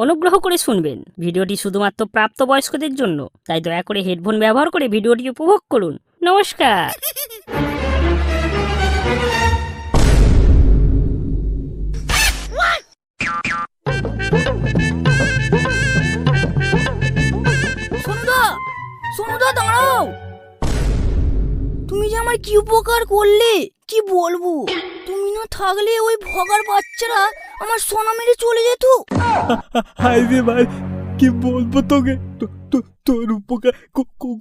অনুগ্রহ করে শুনবেন, ভিডিওটি শুধুমাত্র প্রাপ্তবয়স্কদের জন্য, তাই দয়া করে হেডফোন ব্যবহার করে ভিডিওটি উপভোগ করুন। নমস্কার। সোনুদা দাঁড়াও, তুমি যে আমার কি উপকার করলে কি বলবো। তুমি না থাকলে ওই ভগার বাচ্চারা আমার সোনা মেরে চলে যেত। হাই রে ভাই, কি বলবো তোকে, তোর উপকার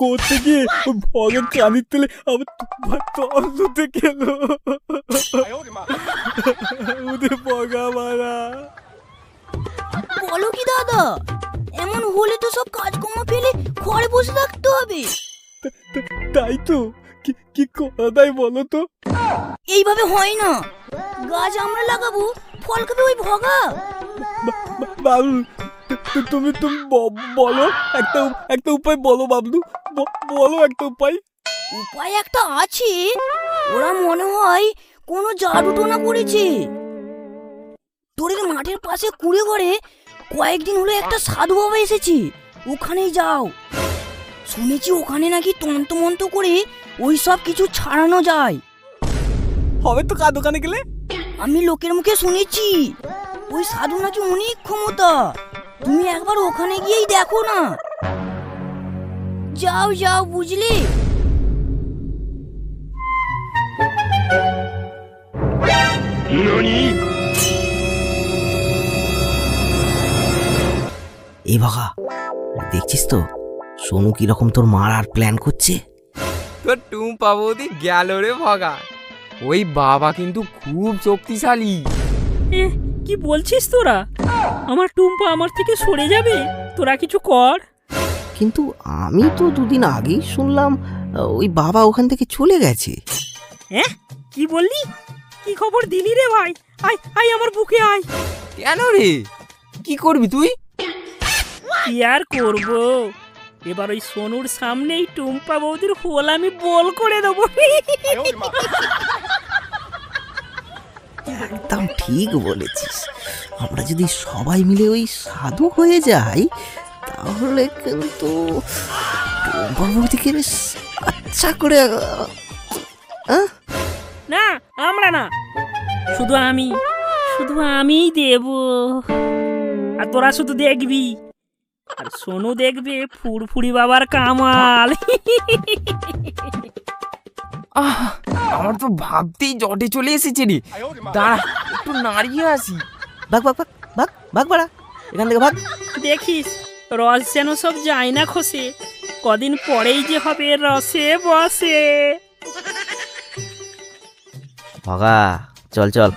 করতে গিয়ে ওই ভগের কানির তেলে আমার তন্তুতে গেল। ওদের ভগা মারা। বলো কি দাদা, এমন হলে তো সব কাজকর্ম ফেলে ঘরে বসে থাকতে হবে। তাই তো, কি করা যায় বলো তো। এইভাবে হয় না, গাছ আমরা লাগাবো, ফল খাবে ওই ভগা। বাবু তুমি বলো, একটা উপায় বলো বাবলু, বলো একটা উপায়। উপায় একটা আছে, ওরা মনে হয় কোনো জাদুটোনা করেছে। তোরের মাঠের পাশে কুড়ে ঘরে কয়েকদিন হলো একটা সাধু বাবা এসেছে, ওখানেই যাও। শুনেছি ওখানে নাকি তন্ত্রমন্ত্র করে ওই সব কিছু ছাড়ানো যায়। হবে তো কার দোকানে গেলে। আমি লোকের মুখে শুনেছি ওই সাধু নাকি অনেক ক্ষমতা। তুমি একবার ওখানে গিয়েই দেখো না। যাও যাও, বুঝলে। এই ভাগা, দেখছিস তো সোনু কিরকম তোর মারার প্ল্যান করছে। তোর টুম্পা বৌদি গেল রে ভগা। ওই বাবা কিন্তু খুব শক্তিশালী। কি বলছিস তোরা? আমার টুম্পা আমার থেকে সরে যাবে? তোরা কিছু কর। কিন্তু আমি তো দুদিন আগেই শুনলাম ওই বাবা ওখান থেকে চলে গেছে। হ্যাঁ, কি বললি? কি খবর দিলি রে ভাই? আয় আয়, আমার বুকে আয়। কেন রে, কি করবি তুই? কি আর করব, এবার ওই সোনুর সামনেই টুম্পা বৌদির হোল আমি বল করে দেবো। একদম ঠিক বলেছিস, আমরা যদি সবাই মিলে ওই সাধু হয়ে যাই তাহলে কিন্তু টুম্পাবতীকে বেশ আচ্ছা করে। না, আমরা না, শুধু আমিই দেব। আর তোরা শুধু দেখবি, আর সোনু দেখবে ফুরফুরি বাবার কামাল। আমার তো ভাবতেই জটে চলে এসেছে রে। দাঁড়া, একটু নাড়িয়ে আসি। ভাগ ভাগ ভাগ ভাগ ভাগ বাড়া, এখান থেকে ভাগ। দেখিস রস যেন সব যায় না খসে, কদিন পরেই যে হবে রসে বসে। ভাগা, চল চল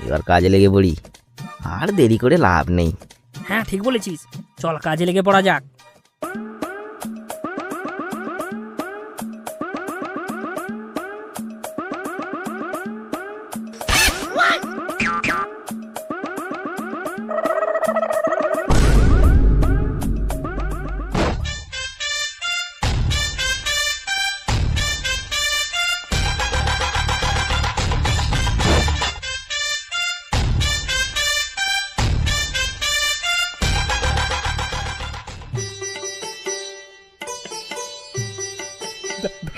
এবার কাজে লেগে পড়ি, আর দেরি করে লাভ নেই। হ্যাঁ, ঠিক বলেছিস, চল কাজে লেগে পড়া যাক।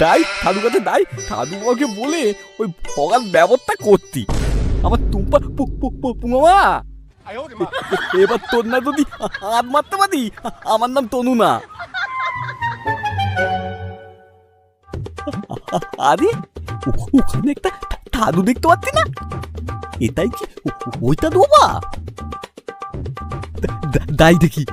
তাই সাধু কাছে তাই সাধু বাবাকে বলে ওই ভগার ব্যবস্থা করতি। আমার টুম্পা পুঙমা, এবার তোর না যদি হাত মারতে পারি, আমার নাম তনু না। আরে ওখানে একটা সাধু দেখতে পাচ্ছি না, এটাই কি ওইটা দোবা? দাই দেখি।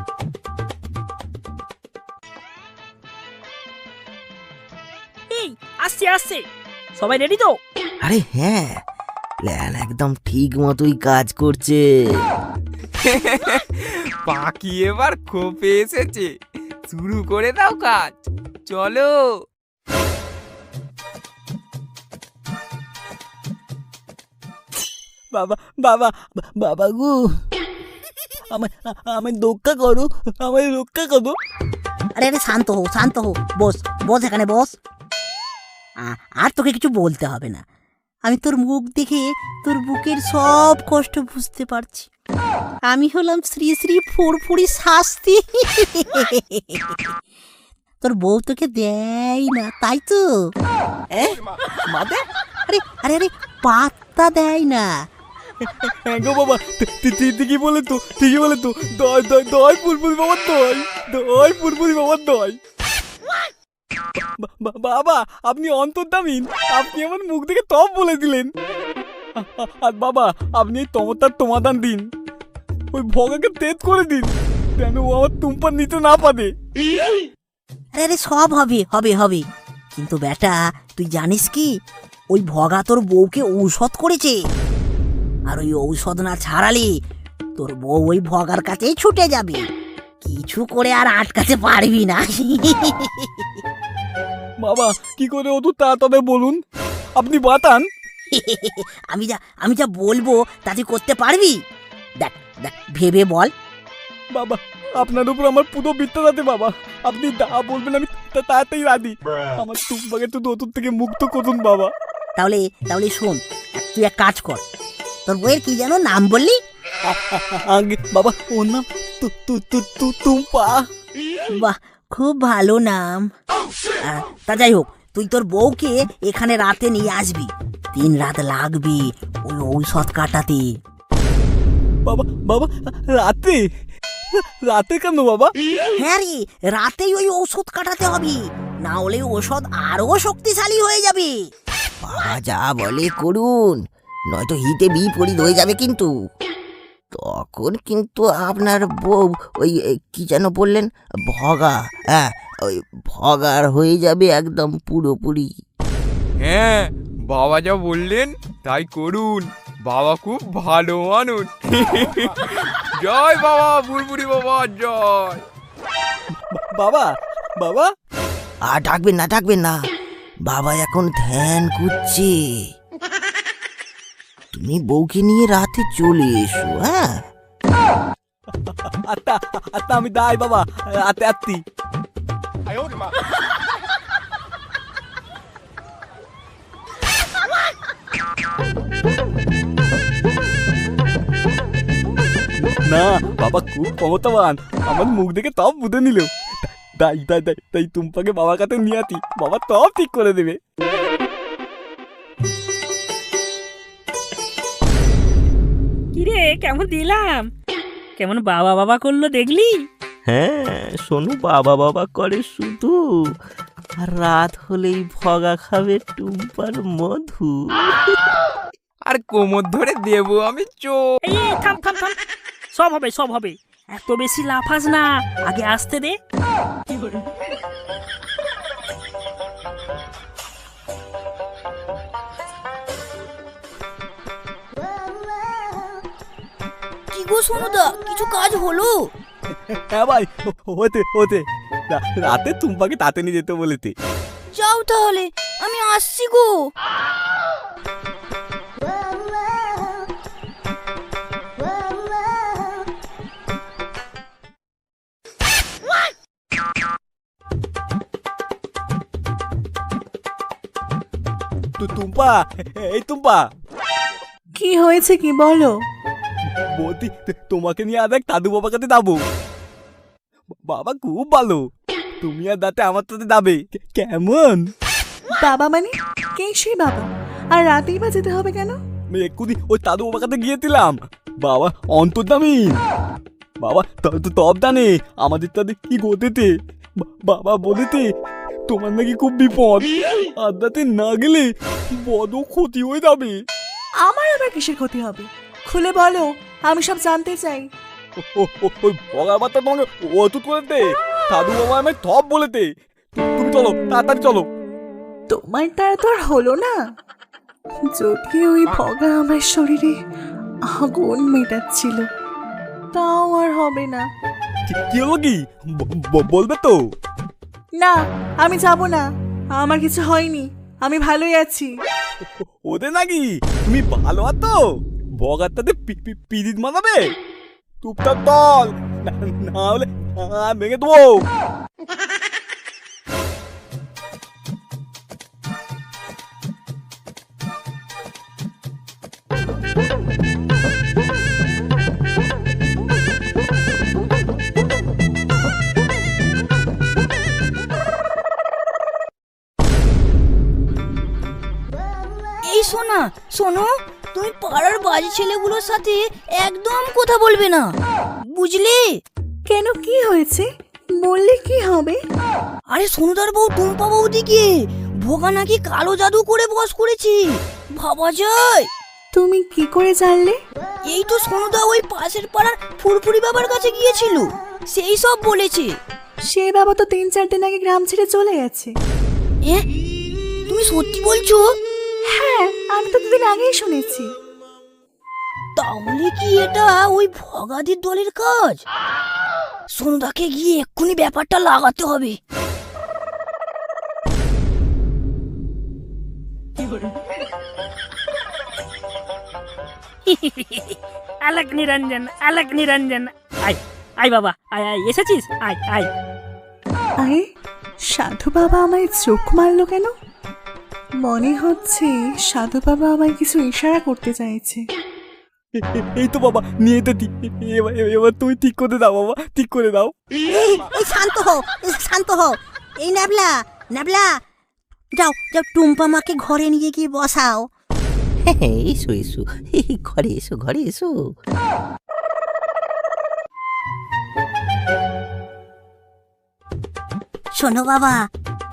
এই আসছে আসছে, সবাই রেডি তো? আরে হ্যাঁ, প্ল্যান একদম ঠিক মতোই কাজ করছে। পাখি এবার খোপে এসেছে, শুরু করে দাও কাজ, চলো। বাবা বাবা বাবা গো, আমায় রক্ষা করো, আমায় রক্ষা করো। আরে আরে, শান্ত হো শান্ত হো, বস বস, এখানে বস। আর তোকে কিছু বলতে হবে না, আমি তোর মুখ দেখে তোর বুকের সব কষ্ট বুঝতে পারছি। আমি হলাম শ্রী শ্রী ফুরফুরি শাস্তি। তোর বউ তোকে দেয় না তাই তো? মাদে আরে আরে আরে পাত্তা দেয় না। হ্যাঁ গো বাবা, ঠিকই বলে তো, ঠিকই বলে তো। দয় দয় দয় ফুরফুরি বাবার দয়, দয় ফুরফুরি বাবার দয়। বাবা আপনি অন্তর্দামিন, আপনি আমার মুখ থেকে তপ বলে দিলেন। আর বাবা আপনি এই তমতার সমাধান দিন, ওই ভগাকে তেজ করে দিন, কেন ও আমার টুম্পা নিতে না পারে। আরে আরে সব হবে হবে হবে, কিন্তু বেটা তুই জানিস কি ওই ভগা তোর বউকে ঔষধ করেছে, আর ওই ঔষধ না ছাড়ালে তোর বউ ওই ভগার কাছেই ছুটে যাবে, কিছু করে আর আটকাতে পারবি না। বাবা কি করে অত তাড়াতাড়ি বলুন, আপনি বাতান। আমি যা বলবো তা তুই করতে পারবি? দেখ দেখ ভেবে বল। বাবা আপনার উপর আমার পুরো বিশ্বাস আছে বাবা, আপনি যা বলবেন আমি তাড়াতাড়ি রাজি। আমার টুম্পাকে তো নতুন থেকে মুক্ত করুন বাবা। তাহলে তাহলে শোন, তুই এক কাজ কর, তোর বউয়ের কি যেন নাম বললি? আগে বাবা ওর নাম টুম্পা। বাহ, খুব ভালো নাম। তা যাই হোক, তুই তোর বউকে এখানে রাতে নিয়ে আসবি, 3 রাত লাগবে ওই ঔষধ কাটাতে। বাবা বাবা রাতে, রাতে কেন বাবা? হ্যাঁ রে, রাতেই ওই ঔষধ কাটাতে হবে, না হলে ঔষধ আরো শক্তিশালী হয়ে যাবে। বাবা যা বলে করুন, নয়তো হিতে বিপরীত হয়ে যাবে কিন্তু। তখন কিন্তু আপনার বউ ওই কি যেন বললেন, ভগা, হ্যাঁ ওই ভগার হয়ে যাবে একদম পুরোপুরি। হ্যাঁ, বাবা যা বললেন তাই করুন, বাবা খুব ভালো মানুষ। জয় বাবা ফুরফুরি বাবা জয়। বাবা বাবা আর ডাকবেন না, বাবা এখন ধ্যান করছে। তুমি বউকে নিয়ে রাতে চলে এসো। হ্যাঁ আত্মা আত্মা আমি দাই বাবা, আতে আত্মি। না বাবা খুব ক্ষমতাবান, আমার মুখ দেখে তপ বুঝে নিল। তাই তাই তাই তাই টুম্পাকে বাবার কাছে নিয়ে আতি, বাবা তপ ঠিক করে দেবে। কিরে কেমন দিলাম, কেমন বাবা বাবা করলো দেখলি? হ্যাঁ, সোনু বাবা বাবা করে শুধু, আর রাত হলেই ভগা খাবে টুম্পার মধু। আর কোমর ধরে দেবো আমি চোখ। এই এই, থাম থাম থাম, সব হবে সব হবে, এত বেশি লাফাস না, আগে আসতে দে। কি গো সোনুদা, কিছু কাজ হলো? হ্যাঁ ভাই হতে হতে, রাতে টুম্পাকে তাতে নিয়ে যেতে বলেতে। যাও তাহলে, আমি আসছি গো। টুম্পা, এই টুম্পা, কি হয়েছে কি বলো? বলতি তোমাকে নিয়ে আর এক দাদু বাবার কাছে যাবো। বাবা খুব ভালো, তুমি আর দাতে আমার সাথে যাবে কেমন? বাবা মানে কে সেই বাবা? আর রাতেই বা যেতে হবে কেন? আমি এক্ষুনি ওই দাদু বাবার কাছে গিয়েছিলাম, বাবা অন্তর্দামিন, বাবা তব জানে আমাদের তাদের কি ঘটেছে। বাবা বলেতে তোমার নাকি খুব বিপদ, আর দাতে না গেলে বড় ক্ষতি হয়ে যাবে। আমার আবার কিসের ক্ষতি হবে? খুলে বলো, আমি সব জানতে চাই। ওই ভগার বার্তা তোমাকে অতুত করেতে, দাদু বাবা আমায় থপ বলেতে। তুমি চলো, তাড়াতাড়ি চলো। তোমার দ্বারা তো আর হলো না, যদি ওই ভগা আমার শরীরে আগুন মেটাচ্ছিল, তাও আর হবে না। কি হলো কি বলবে তো? না, আমি যাব না, আমার কিছু হয়নি, আমি ভালোই আছি। ওদের নাকি তুমি ভালো আছো, ভগার তাতে পিরিত মানাবে। টুপটাপ দল, না হলে ভেঙে দেবো। কাজী ছেলেগুলোর সাথে একদম কথা বলবে না, বুঝলে? কেন, কি হয়েছে? বললে কি হবে? আরে সোনুদার বউ টুম্পা বৌদিকে ভোগা নাকি কালো জাদু করে বশ করেছে, ভাবা যায়? তুমি কি করে জানলে? এই তো সোনুদা ওই পাশের পাড়ার ফুরফুরি বাবার কাছে গিয়েছিল, সেই সব বলেছে। সে বাবা তো 3-4 দিন আগে গ্রাম ছেড়ে চলে গেছে। এ, তুমি সত্যি বলছো? হ্যাঁ, আমি তো 2 দিন আগেই শুনেছি। তাহলে কি এটা ওই ভগাদির দলের কাজ? সোনুদাকে গিয়ে এক্ষুনি ব্যাপারটা লাগাতে হবে। আলাক নিরঞ্জন, আলাক নিরঞ্জন। আয় আয় বাবা, আয় আয়, এসেছিস? আয় আয়। আরে, সাধু বাবা আমায় চোখ মারলো কেন? মনে হচ্ছে সাধু বাবা আমায় কিছু ইশারা করতে চাইছে। এই তো বাবা, নিয়ে তো ঠিক। এবার তুমি ঠিক করে দাও বাবা, ঠিক করে দাও। এই এই শান্ত হও, শান্ত হও। এই ন্যাবলা, ন্যাবলা, যাও যাও, টুম্পা মাকে ঘরে নিয়ে গিয়ে বসাও। হ্যাঁ, এসো এসো, ঘরে এসো, ঘরে এসো। শোনো বাবা,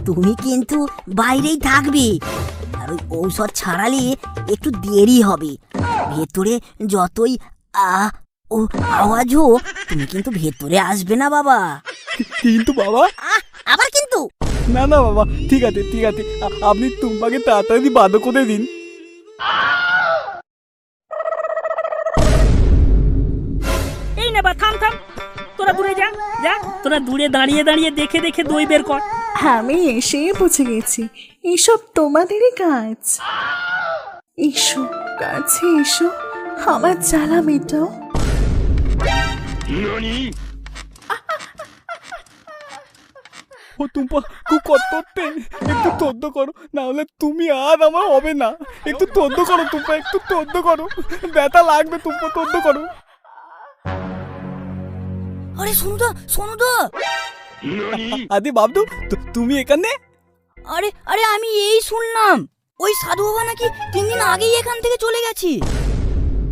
তুমি কিন্তু বাইরেই থাকবে, আর ওই ঔষধ ছাড়ালে একটু দেরি হবে। ভেতরে যতই ও আওয়াজ হোক, তুমি কিন্তু ভেতরে আসবে না বাবা। কিন্তু বাবা, আবার কিন্তু? না না বাবা, ঠিক আছে ঠিক আছে, আপনি টুম্পাকে তাড়াতাড়ি বাধ্য করে দিন। এই না বা, থাম থাম, তোরা দূরে যা যা, তোরা দূরে দাঁড়িয়ে দাঁড়িয়ে দেখে দেখে দই বের কর। আমি এসে বুঝে গেছি এসব তোমাদেরই কাজ। এসো, কাছে এসো, আমার জ্বালা মেটাও। ও টুম্পা, খুব কষ্ট, একটু তদ্দ করো, না হলে তুমি আর আমার হবে না। একটু তদ্দ করো টুম্পা, একটু তদ্দ করো, ব্যথা লাগবে টুম্পা, তদ্দ করো। আরে সোনুদা, সোনুদা! আরে বাবদু, তুমি এখানে? আরে আরে, আমি এই শুনলাম ওই সাধু বাবা নাকি 3 দিন আগেই এখান থেকে চলে গেছে,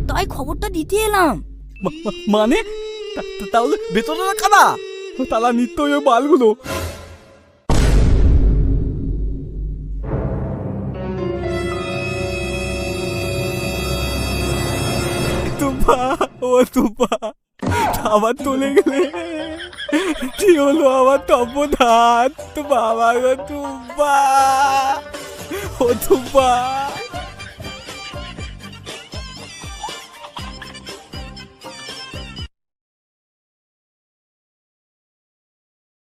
তাই খবরটা দিতে এলাম। মানে তাহলে ভেতরে রাখা না, তালা নিত্য ওই বালগুলো। তুম্পা, ও তুম্পা, আবার চলে গেলে, কি হলো আমার তপধাত বাবা গো তুম্পা, ও তুম্পা।